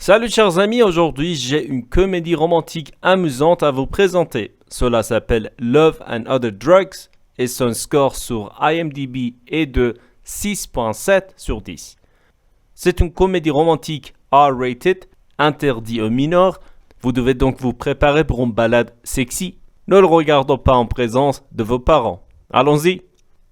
Salut chers amis, aujourd'hui j'ai une comédie romantique amusante à vous présenter. Cela s'appelle Love and Other Drugs et son score sur IMDb est de 6.7 sur 10. C'est une comédie romantique R-rated, interdit aux mineurs. Vous devez donc vous préparer pour une balade sexy. Ne le regardons pas en présence de vos parents. Allons-y.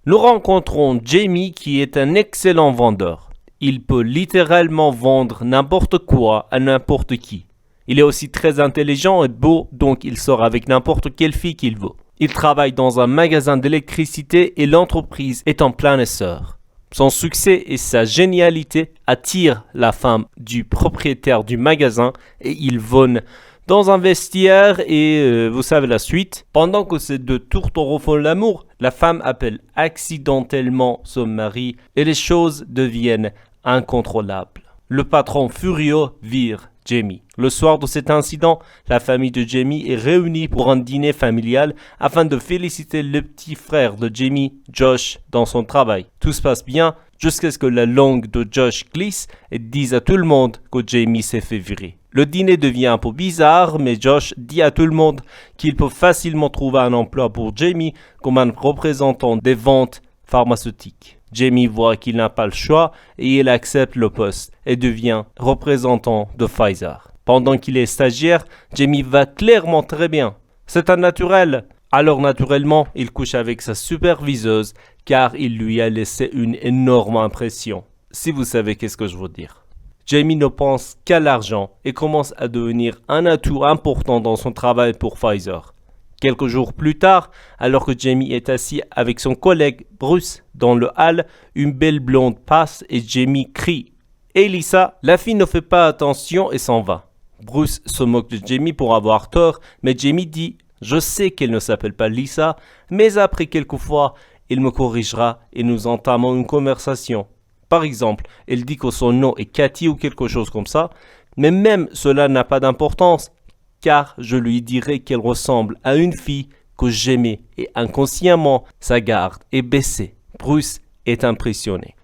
Nous rencontrons Jamie qui est un excellent vendeur. Il peut littéralement vendre n'importe quoi à n'importe qui. Il est aussi très intelligent et beau, donc il sort avec n'importe quelle fille qu'il veut. Il travaille dans un magasin d'électricité et l'entreprise est en plein essor. Son succès et sa génialité attirent la femme du propriétaire du magasin et ils vont dans un vestiaire et vous savez la suite. Pendant que ces deux tourtereaux font l'amour, la femme appelle accidentellement son mari et les choses deviennent incontrôlables. Le patron furieux vire Jamie. Le soir de cet incident, la famille de Jamie est réunie pour un dîner familial afin de féliciter le petit frère de Jamie, Josh, dans son travail. Tout se passe bien jusqu'à ce que la langue de Josh glisse et dise à tout le monde que Jamie s'est fait virer. Le dîner devient un peu bizarre, mais Josh dit à tout le monde qu'il peut facilement trouver un emploi pour Jamie comme un représentant des ventes pharmaceutiques. Jamie voit qu'il n'a pas le choix et il accepte le poste et devient représentant de Pfizer. Pendant qu'il est stagiaire, Jamie va clairement très bien. C'est un naturel. Alors naturellement, il couche avec sa superviseuse car il lui a laissé une énorme impression. Si vous savez qu'est-ce que je veux dire. Jamie ne pense qu'à l'argent et commence à devenir un atout important dans son travail pour Pfizer. Quelques jours plus tard, alors que Jamie est assis avec son collègue Bruce dans le hall, une belle blonde passe et Jamie crie « Hey Lisa !» La fille ne fait pas attention et s'en va. Bruce se moque de Jamie pour avoir tort, mais Jamie dit « Je sais qu'elle ne s'appelle pas Lisa, mais après quelques fois, il me corrigera et nous entamons une conversation. » Par exemple, elle dit que son nom est Cathy ou quelque chose comme ça, mais même cela n'a pas d'importance. Car je lui dirai qu'elle ressemble à une fille que j'aimais et inconsciemment sa garde est baissée. Bruce est impressionné.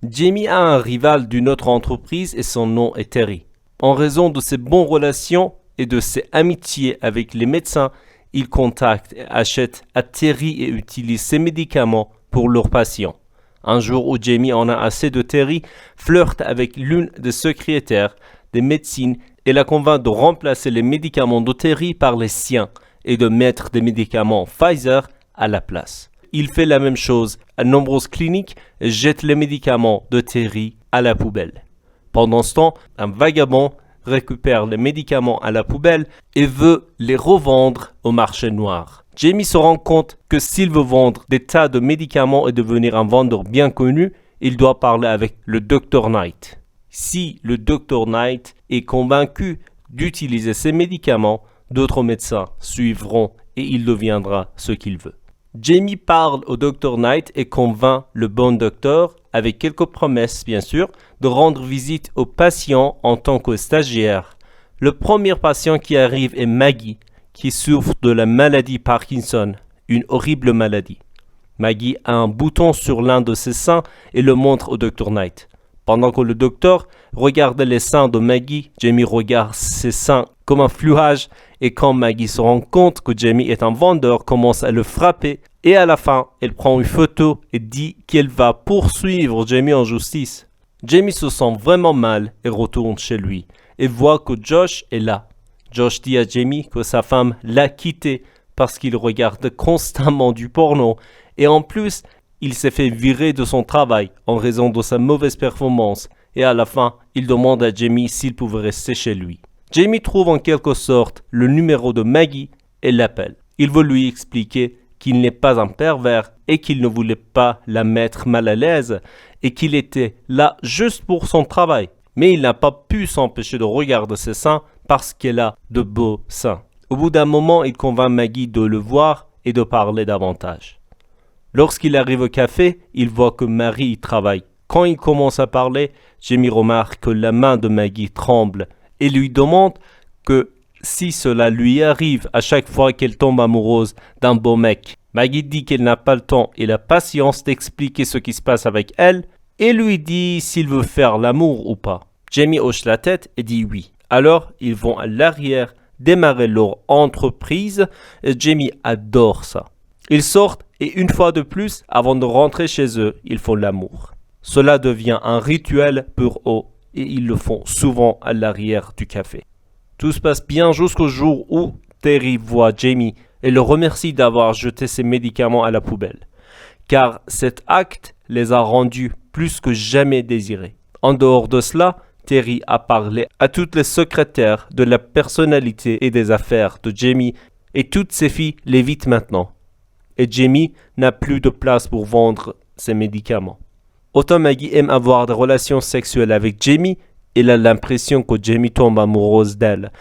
Jamie a un rival d'une autre entreprise et son nom est Terry. En raison de ses bonnes relations et de ses amitiés avec les médecins, il contacte et achète à Terry et utilise ses médicaments pour leurs patients. Un jour où Jamie en a assez de Terry, flirte avec l'une des secrétaires des médecines et la convainc de remplacer les médicaments de Terry par les siens et de mettre des médicaments Pfizer à la place. Il fait la même chose à nombreuses cliniques et jette les médicaments de Terry à la poubelle. Pendant ce temps, un vagabond récupère les médicaments à la poubelle et veut les revendre au marché noir. Jamie se rend compte que s'il veut vendre des tas de médicaments et devenir un vendeur bien connu, il doit parler avec le Dr Knight. Si le Dr Knight est convaincu d'utiliser ces médicaments, d'autres médecins suivront et il deviendra ce qu'il veut. Jamie parle au Dr Knight et convainc le bon docteur, avec quelques promesses bien sûr, de rendre visite aux patients en tant que stagiaire. Le premier patient qui arrive est Maggie, qui souffre de la maladie Parkinson, une horrible maladie. Maggie a un bouton sur l'un de ses seins et le montre au Dr Knight. Pendant que le docteur regarde les seins de Maggie, Jamie regarde ses seins comme un flouage et quand Maggie se rend compte que Jamie est un vendeur, commence à le frapper et à la fin, elle prend une photo et dit qu'elle va poursuivre Jamie en justice. Jamie se sent vraiment mal et retourne chez lui et voit que Josh est là. Josh dit à Jamie que sa femme l'a quitté parce qu'il regarde constamment du porno et en plus, il s'est fait virer de son travail en raison de sa mauvaise performance et à la fin, il demande à Jamie s'il pouvait rester chez lui. Jamie trouve en quelque sorte le numéro de Maggie et l'appelle. Il veut lui expliquer qu'il n'est pas un pervers et qu'il ne voulait pas la mettre mal à l'aise et qu'il était là juste pour son travail. Mais il n'a pas pu s'empêcher de regarder ses seins parce qu'elle a de beaux seins. Au bout d'un moment, il convainc Maggie de le voir et de parler davantage. Lorsqu'il arrive au café, il voit que Marie y travaille. Quand il commence à parler, Jamie remarque que la main de Maggie tremble et lui demande que si cela lui arrive à chaque fois qu'elle tombe amoureuse d'un beau mec. Maggie dit qu'elle n'a pas le temps et la patience d'expliquer ce qui se passe avec elle et lui dit s'il veut faire l'amour ou pas. Jamie hoche la tête et dit oui. Alors, ils vont à l'arrière démarrer leur entreprise et Jamie adore ça. Ils sortent et une fois de plus, avant de rentrer chez eux, ils font l'amour. Cela devient un rituel pour eux et ils le font souvent à l'arrière du café. Tout se passe bien jusqu'au jour où Terry voit Jamie et le remercie d'avoir jeté ses médicaments à la poubelle, car cet acte les a rendus plus que jamais désirés. En dehors de cela, Terry a parlé à toutes les secrétaires de la personnalité et des affaires de Jamie et toutes ses filles l'évitent maintenant. Et Jamie n'a plus de place pour vendre ses médicaments. Autant Maggie aime avoir des relations sexuelles avec Jamie, elle a l'impression que Jamie tombe amoureuse d'elle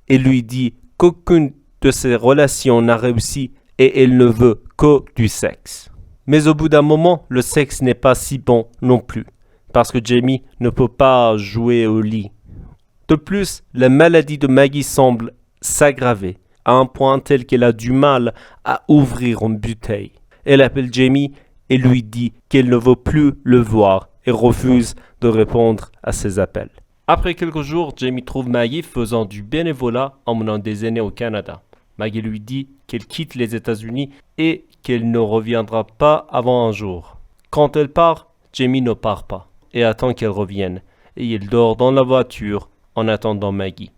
et lui dit qu'aucune de ces relations n'a réussi et elle ne veut que du sexe. Mais au bout d'un moment, le sexe n'est pas si bon non plus, parce que Jamie ne peut pas jouer au lit. De plus, la maladie de Maggie semble s'aggraver, à un point tel qu'elle a du mal à ouvrir une bouteille. Elle appelle Jamie et lui dit qu'elle ne veut plus le voir et refuse de répondre à ses appels. Après quelques jours, Jamie trouve Maggie faisant du bénévolat en menant des aînés au Canada. Maggie lui dit qu'elle quitte les États-Unis et qu'elle ne reviendra pas avant un jour. Quand elle part, Jamie ne part pas et attend qu'elle revienne, et il dort dans la voiture en attendant Maggie.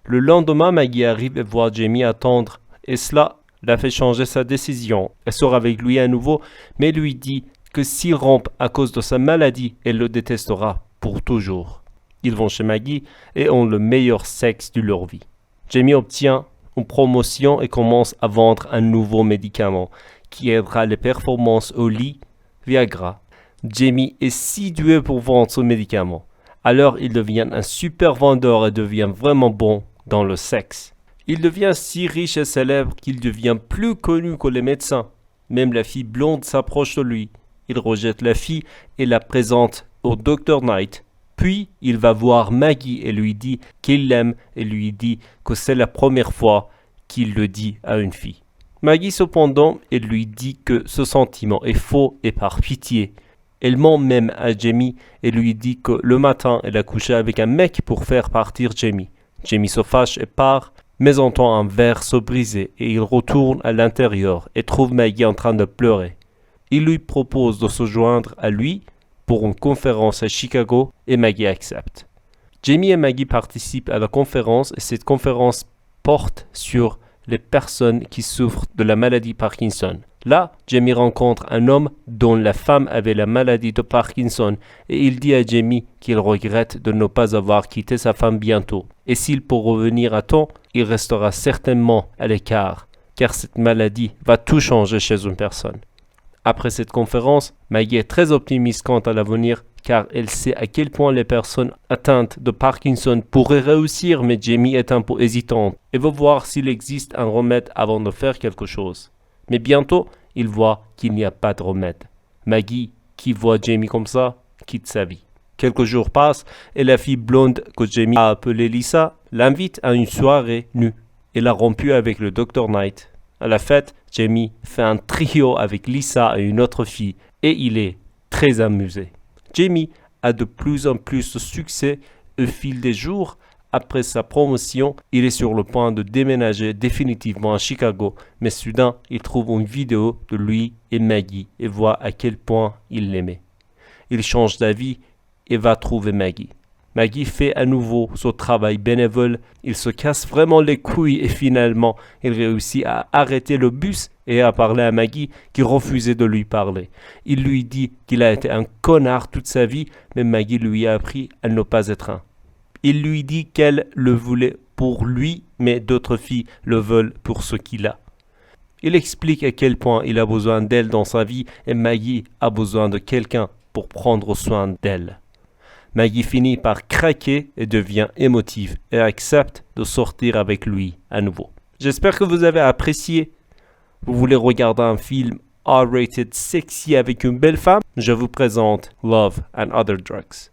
Le lendemain, Maggie arrive et voit Jamie attendre, et cela l'a fait changer sa décision. Elle sort avec lui à nouveau, mais lui dit que s'il rompt à cause de sa maladie, elle le détestera pour toujours. Ils vont chez Maggie et ont le meilleur sexe de leur vie. Jamie obtient une promotion et commence à vendre un nouveau médicament qui aidera les performances au lit, Viagra. Jamie est si doué pour vendre ce médicament. Alors il devient un super vendeur et devient vraiment bon dans le sexe. Il devient si riche et célèbre qu'il devient plus connu que les médecins. Même la fille blonde s'approche de lui. Il rejette la fille et la présente au Dr. Knight. Puis il va voir Maggie et lui dit qu'il l'aime et lui dit que c'est la première fois qu'il le dit à une fille. Maggie cependant, elle lui dit que ce sentiment est faux et par pitié. Elle ment même à Jamie et lui dit que le matin, elle a couché avec un mec pour faire partir Jamie. Jamie se fâche et part, mais entend un verre se briser et il retourne à l'intérieur et trouve Maggie en train de pleurer. Il lui propose de se joindre à lui pour une conférence à Chicago et Maggie accepte. Jamie et Maggie participent à la conférence et cette conférence porte sur les personnes qui souffrent de la maladie Parkinson. Là, Jamie rencontre un homme dont la femme avait la maladie de Parkinson et il dit à Jamie qu'il regrette de ne pas avoir quitté sa femme bientôt. Et s'il peut revenir à temps, il restera certainement à l'écart, car cette maladie va tout changer chez une personne. Après cette conférence, Maggie est très optimiste quant à l'avenir car elle sait à quel point les personnes atteintes de Parkinson pourraient réussir, mais Jamie est un peu hésitante et veut voir s'il existe un remède avant de faire quelque chose. Mais bientôt, il voit qu'il n'y a pas de remède. Maggie, qui voit Jamie comme ça, quitte sa vie. Quelques jours passent et la fille blonde que Jamie a appelée Lisa l'invite à une soirée nue. Elle a rompu avec le Dr. Knight. À la fête, Jamie fait un trio avec Lisa et une autre fille et il est très amusé. Jamie a de plus en plus de succès au fil des jours. Après sa promotion, il est sur le point de déménager définitivement à Chicago, mais soudain, il trouve une vidéo de lui et Maggie et voit à quel point il l'aimait. Il change d'avis et va trouver Maggie. Maggie fait à nouveau son travail bénévole, il se casse vraiment les couilles et finalement, il réussit à arrêter le bus et à parler à Maggie qui refusait de lui parler. Il lui dit qu'il a été un connard toute sa vie, mais Maggie lui a appris à ne pas être un. Il lui dit qu'elle le voulait pour lui, mais d'autres filles le veulent pour ce qu'il a. Il explique à quel point il a besoin d'elle dans sa vie et Maggie a besoin de quelqu'un pour prendre soin d'elle. Maggie finit par craquer et devient émotive et accepte de sortir avec lui à nouveau. J'espère que vous avez apprécié. Vous voulez regarder un film R-rated sexy avec une belle femme? Je vous présente Love and Other Drugs.